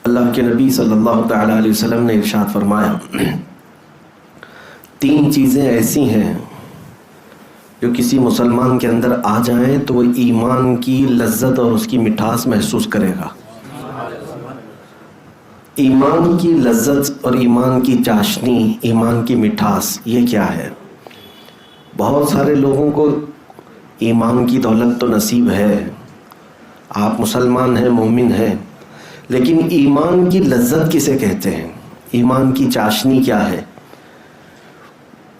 اللہ کے نبی صلی اللہ تعالیٰ علیہ وسلم نے ارشاد فرمایا، تین چیزیں ایسی ہیں جو کسی مسلمان کے اندر آ جائیں تو وہ ایمان کی لذت اور اس کی مٹھاس محسوس کرے گا۔ ایمان کی لذت اور ایمان کی چاشنی، ایمان کی مٹھاس، یہ کیا ہے؟ بہت سارے لوگوں کو ایمان کی دولت تو نصیب ہے، آپ مسلمان ہیں، مومن ہیں، لیکن ایمان کی لذت کسے کہتے ہیں؟ ایمان کی چاشنی کیا ہے؟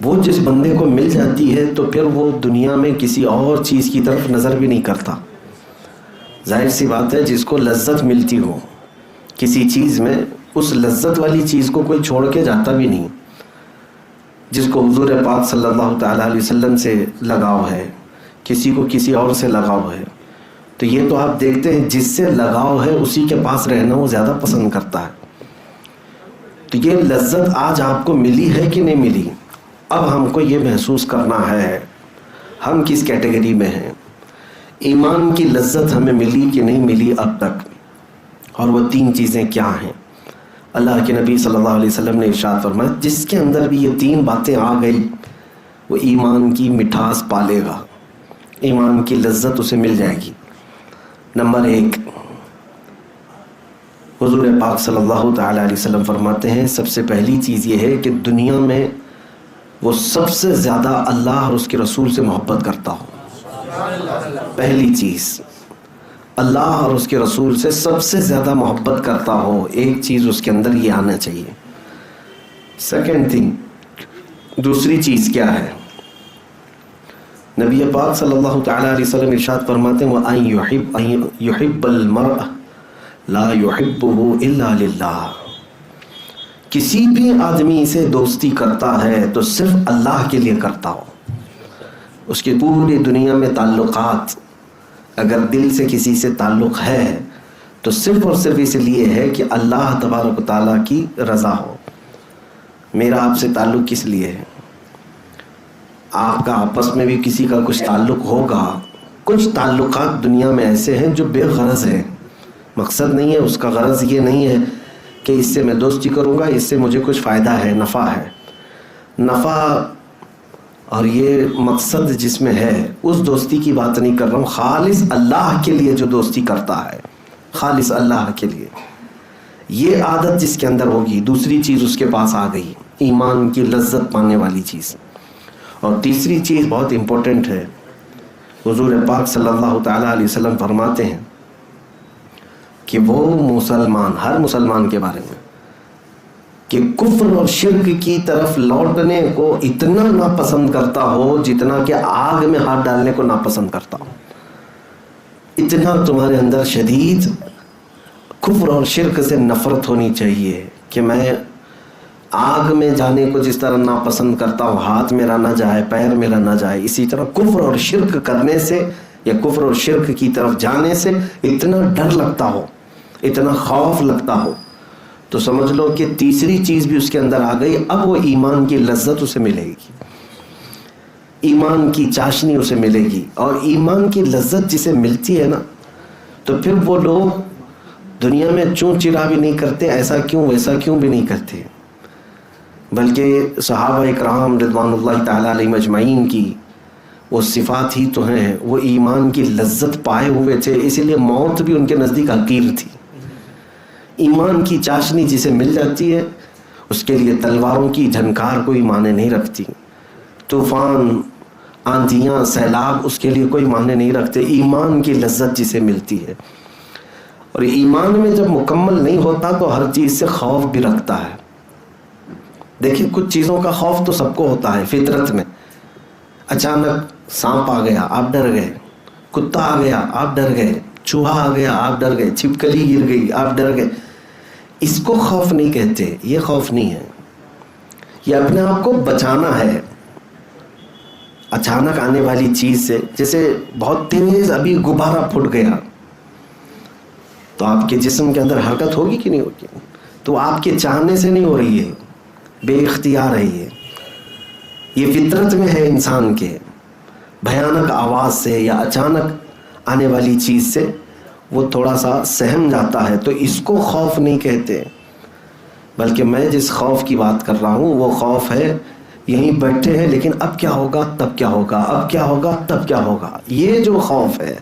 وہ جس بندے کو مل جاتی ہے تو پھر وہ دنیا میں کسی اور چیز کی طرف نظر بھی نہیں کرتا۔ ظاہر سی بات ہے، جس کو لذت ملتی ہو کسی چیز میں، اس لذت والی چیز کو کوئی چھوڑ کے جاتا بھی نہیں۔ جس کو حضور پاک صلی اللہ تعالیٰ علیہ وسلم سے لگاؤ ہے، کسی کو کسی اور سے لگاؤ ہے، تو یہ تو آپ دیکھتے ہیں جس سے لگاؤ ہے اسی کے پاس رہنا وہ زیادہ پسند کرتا ہے۔ تو یہ لذت آج آپ کو ملی ہے کہ نہیں ملی؟ اب ہم کو یہ محسوس کرنا ہے ہم کس کیٹیگری میں ہیں، ایمان کی لذت ہمیں ملی کہ نہیں ملی اب تک، اور وہ تین چیزیں کیا ہیں؟ اللہ کے نبی صلی اللہ علیہ وسلم نے ارشاد فرمایا، جس کے اندر بھی یہ تین باتیں آ گئی وہ ایمان کی مٹھاس پالے گا، ایمان کی لذت اسے مل جائے گی۔ نمبر ایک، حضور پاک صلی اللہ تعالیٰ علیہ وسلم فرماتے ہیں، سب سے پہلی چیز یہ ہے کہ دنیا میں وہ سب سے زیادہ اللہ اور اس کے رسول سے محبت کرتا ہو۔ پہلی چیز، اللہ اور اس کے رسول سے سب سے زیادہ محبت کرتا ہو، ایک چیز اس کے اندر یہ آنا چاہیے۔ سیکنڈ تھنگ، دوسری چیز کیا ہے؟ نبی پاک صلی اللہ تعالیٰ علیہ وسلم ارشاد فرماتے ہیں، وَأَن يُحِبَّ الْمَرْءَ لَا يُحِبُّهُ إِلَّا لِلَّهِ، کسی بھی آدمی سے دوستی کرتا ہے تو صرف اللہ کے لیے کرتا ہو۔ اس کی پوری دنیا میں تعلقات، اگر دل سے کسی سے تعلق ہے تو صرف اور صرف اس لیے ہے کہ اللہ تبارک و تعالیٰ کی رضا ہو۔ میرا آپ سے تعلق کس لیے ہے؟ آپ کا آپس میں بھی کسی کا کچھ تعلق ہوگا۔ کچھ تعلقات دنیا میں ایسے ہیں جو بے غرض ہیں، مقصد نہیں ہے اس کا، غرض یہ نہیں ہے کہ اس سے میں دوستی کروں گا، اس سے مجھے کچھ فائدہ ہے، نفع ہے۔ نفع اور یہ مقصد جس میں ہے، اس دوستی کی بات نہیں کر رہا ہوں، خالص اللہ کے لیے جو دوستی کرتا ہے، خالص اللہ کے لیے، یہ عادت جس کے اندر ہوگی، دوسری چیز اس کے پاس آ گئی، ایمان کی لذت پانے والی چیز۔ اور تیسری چیز بہت امپورٹنٹ ہے، حضور پاک صلی اللہ تعالیٰ علیہ وسلم فرماتے ہیں کہ وہ مسلمان، ہر مسلمان کے بارے میں، کہ کفر اور شرک کی طرف لوٹنے کو اتنا ناپسند کرتا ہو جتنا کہ آگ میں ہاتھ ڈالنے کو ناپسند کرتا ہو۔ اتنا تمہارے اندر شدید کفر اور شرک سے نفرت ہونی چاہیے کہ میں آگ میں جانے کو جس طرح ناپسند کرتا ہوں، ہاتھ میرا نہ جائے، پیر میرا نہ جائے، اسی طرح کفر اور شرک کرنے سے یا کفر اور شرک کی طرف جانے سے اتنا ڈر لگتا ہو، اتنا خوف لگتا ہو، تو سمجھ لو کہ تیسری چیز بھی اس کے اندر آ گئی۔ اب وہ ایمان کی لذت اسے ملے گی، ایمان کی چاشنی اسے ملے گی، اور ایمان کی لذت جسے ملتی ہے نا، تو پھر وہ لوگ دنیا میں چوں چرا بھی نہیں کرتے، ایسا کیوں ویسا کیوں بھی نہیں کرتے، بلکہ صحابہ اکرام رضوان اللہ تعالیٰ علیہم اجمعین کی وہ صفات ہی تو ہیں، وہ ایمان کی لذت پائے ہوئے تھے، اسی لیے موت بھی ان کے نزدیک حقیر تھی۔ ایمان کی چاشنی جسے مل جاتی ہے، اس کے لیے تلواروں کی جھنکار کوئی معنی نہیں رکھتی، طوفان، آندھیاں، سیلاب اس کے لیے کوئی معنی نہیں رکھتے۔ ایمان کی لذت جسے ملتی ہے، اور ایمان میں جب مکمل نہیں ہوتا تو ہر چیز سے خوف بھی رکھتا ہے۔ دیکھیں، کچھ چیزوں کا خوف تو سب کو ہوتا ہے فطرت میں، اچانک سانپ آ گیا آپ ڈر گئے، کتا آ گیا آپ ڈر گئے، چوہا آ گیا آپ ڈر گئے، چھپکلی گر گئی آپ ڈر گئے۔ اس کو خوف نہیں کہتے، یہ خوف نہیں ہے، یہ اپنے آپ کو بچانا ہے اچانک آنے والی چیز سے۔ جیسے بہت تیز ابھی غبارہ پھٹ گیا تو آپ کے جسم کے اندر حرکت ہوگی کہ نہیں ہوگی؟ تو آپ کے چاہنے سے نہیں ہو رہی ہے، بے اختیار ہے، یہ فطرت میں ہے انسان کے۔ بھیانک آواز سے یا اچانک آنے والی چیز سے وہ تھوڑا سا سہم جاتا ہے، تو اس کو خوف نہیں کہتے، بلکہ میں جس خوف کی بات کر رہا ہوں وہ خوف ہے یہیں بیٹھے ہیں لیکن اب کیا ہوگا تب کیا ہوگا، اب کیا ہوگا تب کیا ہوگا، یہ جو خوف ہے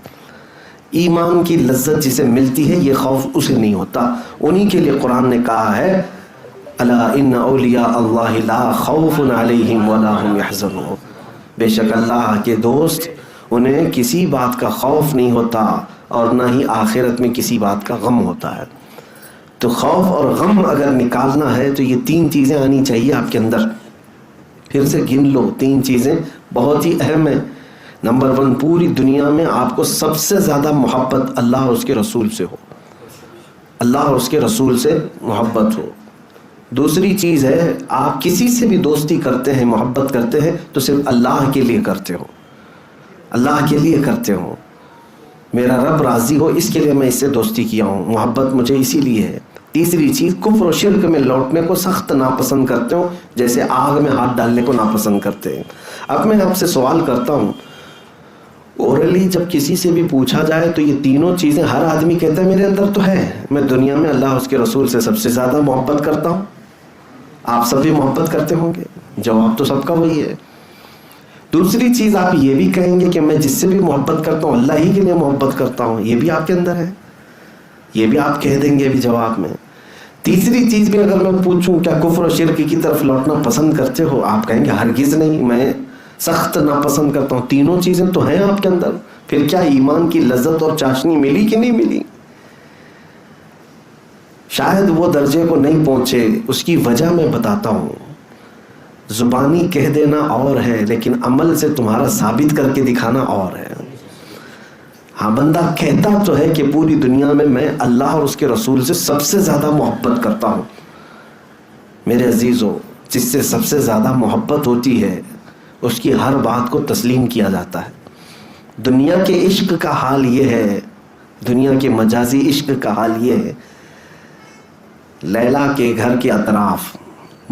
ایمان کی لذت جسے ملتی ہے یہ خوف اسے نہیں ہوتا۔ انہی کے لیے قرآن نے کہا ہے الا ان اولیاء اللہ لا خوف علیہم ولا ہم یحزنون، بے شک اللہ کے دوست انہیں کسی بات کا خوف نہیں ہوتا اور نہ ہی آخرت میں کسی بات کا غم ہوتا ہے۔ تو خوف اور غم اگر نکالنا ہے تو یہ 3 چیزیں آنی چاہیے آپ کے اندر۔ پھر سے گن لو، 3 چیزیں بہت ہی اہم ہیں۔ نمبر 1، پوری دنیا میں آپ کو سب سے زیادہ محبت اللہ اور اس کے رسول سے ہو، اللہ اور اس کے رسول سے محبت ہو۔ دوسری چیز ہے آپ کسی سے بھی دوستی کرتے ہیں، محبت کرتے ہیں تو صرف اللہ کے لیے کرتے ہو، اللہ کے لیے کرتے ہو، میرا رب راضی ہو اس کے لیے میں اس سے دوستی کیا ہوں، محبت مجھے اسی لیے ہے۔ تیسری چیز، کفر و شرک میں لوٹنے کو سخت ناپسند کرتے ہو، جیسے آگ میں ہاتھ ڈالنے کو ناپسند کرتے ہیں۔ اب میں آپ سے سوال کرتا ہوں، اورلی جب کسی سے بھی پوچھا جائے تو یہ تینوں چیزیں ہر آدمی کہتا ہے میرے اندر تو ہے، میں دنیا میں اللہ اس کے رسول سے سب سے زیادہ محبت کرتا ہوں۔ آپ سب بھی محبت کرتے ہوں گے، جواب تو سب کا وہی ہے۔ دوسری چیز آپ یہ بھی کہیں گے کہ میں جس سے بھی محبت کرتا ہوں اللہ ہی کے لیے محبت کرتا ہوں، یہ بھی آپ کے اندر ہے، یہ بھی آپ کہہ دیں گے بھی جواب میں۔ تیسری چیز بھی اگر میں پوچھوں کیا کفر و شرک کی طرف لوٹنا پسند کرتے ہو، آپ کہیں گے ہرگز نہیں، میں سخت ناپسند کرتا ہوں۔ تینوں چیزیں تو ہیں آپ کے اندر، پھر کیا ایمان کی لذت اور چاشنی ملی کہ نہیں ملی؟ شاید وہ درجے کو نہیں پہنچے، اس کی وجہ میں بتاتا ہوں۔ زبانی کہہ دینا اور ہے لیکن عمل سے تمہارا ثابت کر کے دکھانا اور ہے۔ ہاں، بندہ کہتا تو ہے کہ پوری دنیا میں اللہ اور اس کے رسول سے سب سے زیادہ محبت کرتا ہوں۔ میرے عزیزو، جس سے سب سے زیادہ محبت ہوتی ہے اس کی ہر بات کو تسلیم کیا جاتا ہے۔ دنیا کے عشق کا حال یہ ہے، دنیا کے مجازی عشق کا حال یہ ہے، لیلا کے گھر کے اطراف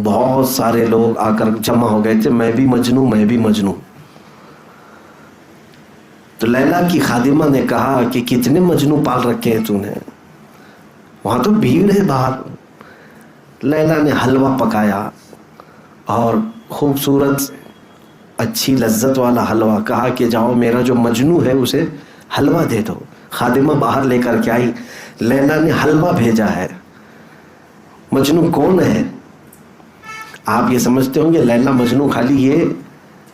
بہت سارے لوگ آ کر جمع ہو گئے تھے، میں بھی مجنوں میں بھی مجنوں۔ تو لیلا کی خادمہ نے کہا کہ کتنے مجنوں پال رکھے ہیں تو نے، وہاں تو بھیڑ ہے باہر۔ لیلا نے حلوہ پکایا اور خوبصورت اچھی لذت والا حلوہ، کہا کہ جاؤ میرا جو مجنوں ہے اسے حلوہ دے دو۔ خادمہ باہر لے کر کے آئی، لیلا نے حلوہ بھیجا ہے۔ مجنوں کون ہے؟ آپ یہ سمجھتے ہوں گے لیلا مجنوں خالی یہ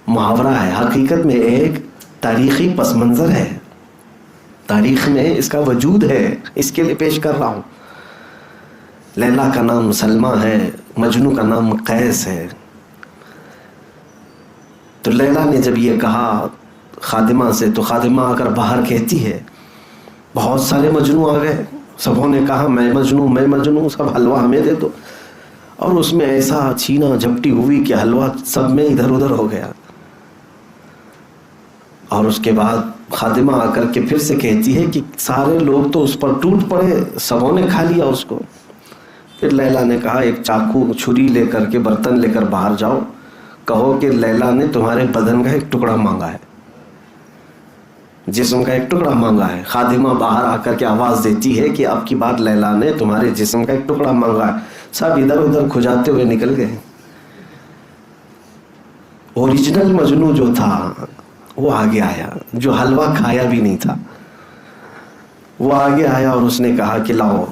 محاورہ ہے، حقیقت میں ایک تاریخی پس منظر ہے، تاریخ میں اس کا وجود ہے، اس کے لیے پیش کر رہا ہوں۔ لیلا کا نام سلمہ ہے، مجنوں کا نام قیس ہے۔ تو لیلا نے جب یہ کہا خادمہ سے تو خادمہ آ کر باہر کہتی ہے بہت سارے مجنوں آ گئے، سبوں نے کہا میں مجنوں میں مجنوں، سب حلوہ ہمیں دے دو، اور اس میں ایسا چھینا جھپٹی ہوئی کہ حلوہ سب میں ادھر ادھر ہو گیا۔ اور اس کے بعد خادمہ آ کر کے پھر سے کہتی ہے کہ سارے لوگ تو اس پر ٹوٹ پڑے، سبوں نے کھا لیا اس کو۔ پھر لیلا نے کہا ایک چاقو چھری لے کر کے برتن لے کر باہر جاؤ، کہو کہ لیلا نے تمہارے بدن کا ایک ٹکڑا مانگا ہے، جسم کا ایک ٹکڑا مانگا ہے۔ خادمہ باہر آ کر کے آواز دیتی ہے کہ اب کی بات لیلا نے تمہارے جسم کا ایک ٹکڑا مانگا ہے۔ سب ادھر ادھر کھجاتے ہوئے نکل گئے۔ اوریجنل مجنوں جو تھا وہ آگے آیا، جو حلوہ کھایا بھی نہیں تھا وہ آگے آیا اور اس نے کہا کہ لاؤ